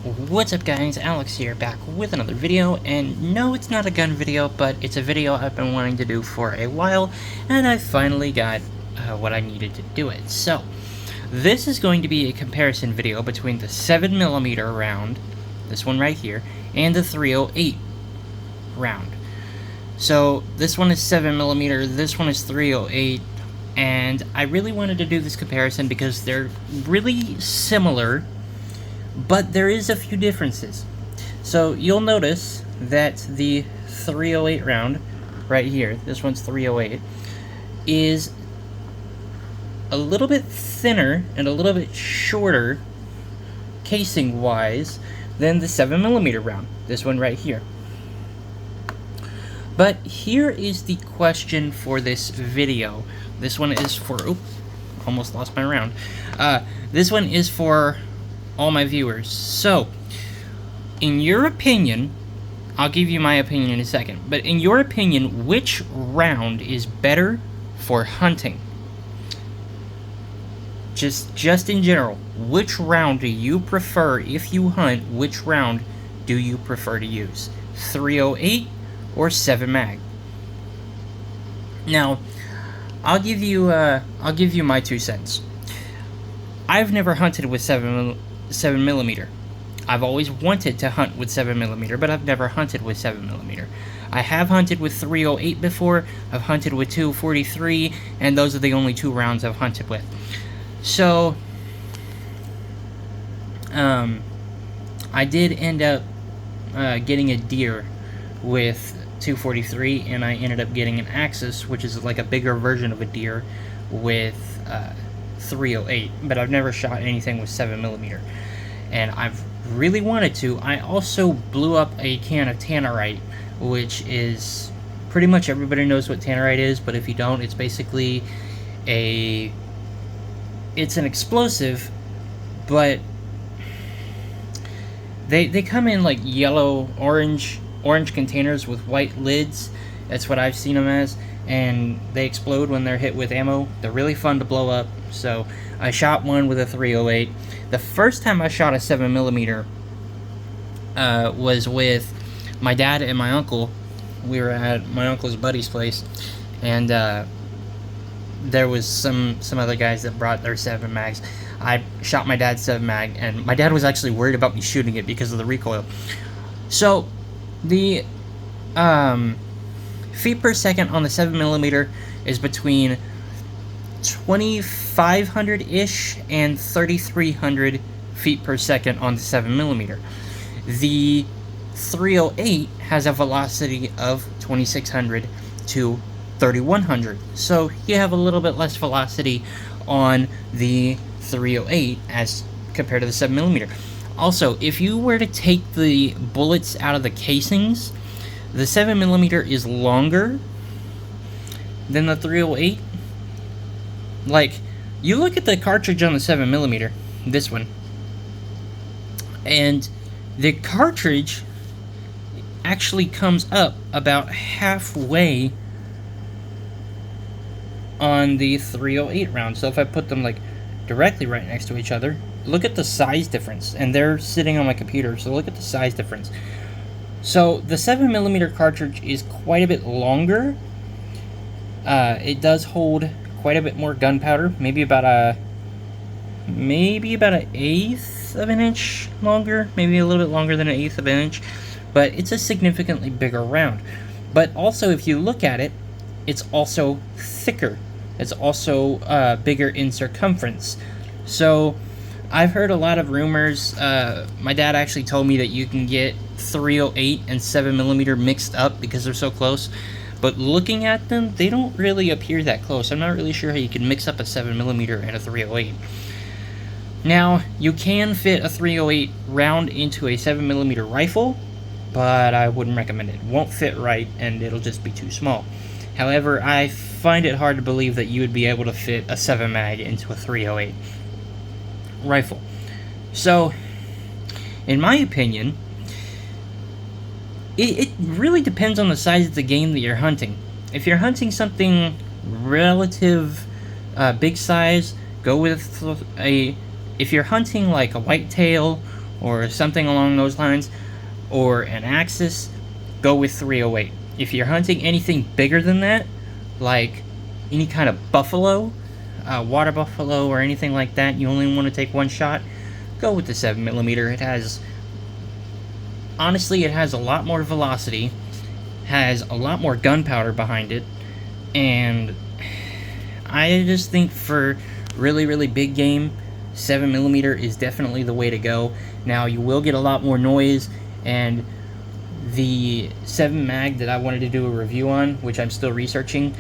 What's up guys, Alex here, back with another video, and no, it's not a gun video, but it's a video I've been wanting to do for a while, and I finally got what I needed to do it. So, this is going to be a comparison video between the 7mm round, this one right here, and the 308 round. So, this one is 7mm, this one is 308, and I really wanted to do this comparison because they're really similar, but there is a few differences. So you'll notice that the 308 round right here, this one's 308, is a little bit thinner and a little bit shorter casing wise than the 7mm round, this one right here. But here is the question for this video. This one is for, almost lost my round. This one is for all my viewers. So, in your opinion, I'll give you my opinion in a second, but in your opinion, which round is better for hunting? Just in general, which round do you prefer if you hunt? Which round do you prefer to use? 308 or 7 mag? Now, I'll give you my 2 cents. I've never hunted with 7mm. I've always wanted to hunt with 7mm, but I've never hunted with 7mm. I have hunted with 308 before, I've hunted with 243, and those are the only 2 rounds I've hunted with. So, I did end up getting a deer with 243, and I ended up getting an Axis, which is like a bigger version of a deer, with 308, but I've never shot anything with 7mm, and I've really wanted to. I also blew up a can of Tannerite, which is pretty much everybody knows what Tannerite is, but if you don't, it's basically it's an explosive, but they come in like yellow, orange containers with white lids. That's what I've seen them as, and they explode when they're hit with ammo. They're really fun to blow up. So I shot one with a 308. The first time I shot a 7mm was with my dad and my uncle. We were at my uncle's buddy's place, and there was some other guys that brought their 7 mags. I shot my dad's 7 mag, and my dad was actually worried about me shooting it because of the recoil. So the feet per second on the 7mm is between 2,500-ish and 3,300 feet per second on the 7mm. The 308 has a velocity of 2,600 to 3,100, so you have a little bit less velocity on the 308 as compared to the 7mm. Also, if you were to take the bullets out of the casings, the 7mm is longer than the 308. Like, you look at the cartridge on the 7mm, this one, and the cartridge actually comes up about halfway on the 308 round. So if I put them like directly right next to each other, look at the size difference, and they're sitting on my computer, so look at the size difference. So the 7mm cartridge is quite a bit longer. It does hold quite a bit more gunpowder, maybe about an eighth of an inch longer, maybe a little bit longer than an eighth of an inch, but it's a significantly bigger round. But also, if you look at it, it's also thicker. It's also bigger in circumference. So I've heard a lot of rumors. My dad actually told me that you can get 308 and 7mm mixed up because they're so close. But looking at them, they don't really appear that close. I'm not really sure how you can mix up a 7mm and a 308. Now, you can fit a 308 round into a 7mm rifle, but I wouldn't recommend it. It won't fit right, and it'll just be too small. However, I find it hard to believe that you would be able to fit a 7 mag into a 308 rifle. So, in my opinion, it really depends on the size of the game that you're hunting. If you're hunting something relative big size, go with a... If you're hunting like a whitetail or something along those lines, or an Axis, go with 308. If you're hunting anything bigger than that, like any kind of buffalo, water buffalo or anything like that, you only want to take one shot, go with the 7mm. Honestly, it has a lot more velocity, has a lot more gunpowder behind it, and I just think for really, really big game, 7mm is definitely the way to go. Now, you will get a lot more noise, and the 7 mag that I wanted to do a review on, which I'm still researching,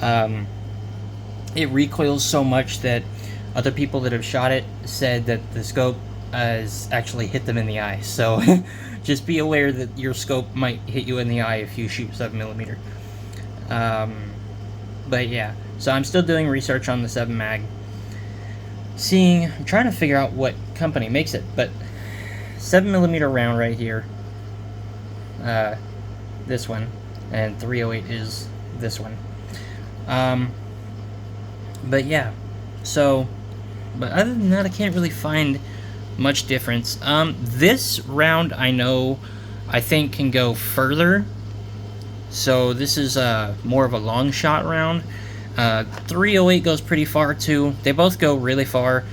it recoils so much that other people that have shot it said that the scope has actually hit them in the eye. So just be aware that your scope might hit you in the eye if you shoot 7mm. But yeah, so I'm still doing research on the 7 mag. I'm trying to figure out what company makes it, but 7mm round right here, this one, and 308 is this one. But yeah, so, but other than that, I can't really find much difference. This round I think can go further, so this is more of a long shot round. 308 goes pretty far too. They both go really far.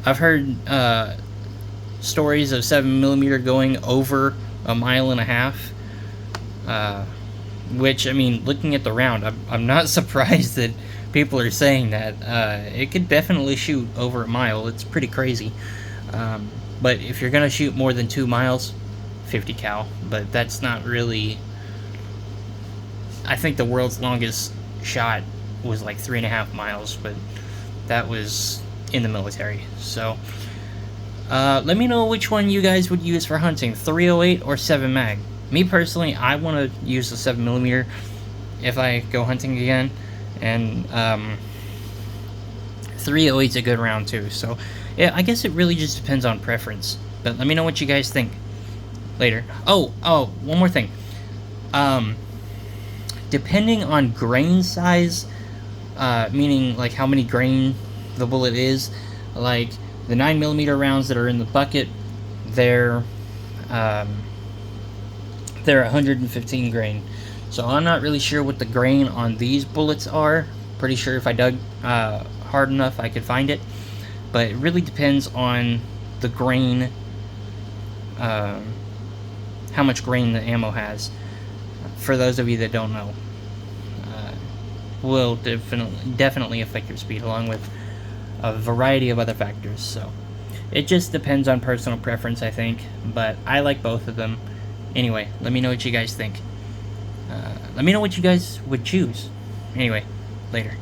I've heard stories of 7mm going over 1.5 miles, which, I mean, looking at the round, I'm not surprised that people are saying that. It could definitely shoot over 1 mile. It's pretty crazy. But if you're gonna shoot more than 2 miles, 50 cal. But that's not really. I think the world's longest shot was like 3.5 miles, but that was in the military. So let me know which one you guys would use for hunting, 308 or 7 mag. Me personally, I want to use the 7mm if I go hunting again, and 308's a good round too. So yeah, I guess it really just depends on preference. But let me know what you guys think later. Oh, one more thing. Depending on grain size, meaning like how many grain the bullet is, like the 9mm rounds that are in the bucket, they're 115 grain. So I'm not really sure what the grain on these bullets are. Pretty sure if I dug hard enough I could find it, but it really depends on the grain, how much grain the ammo has. For those of you that don't know, will definitely affect your speed, along with a variety of other factors. So it just depends on personal preference, I think, but I like both of them. Anyway, let me know what you guys think. Let me know what you guys would choose. Anyway, later.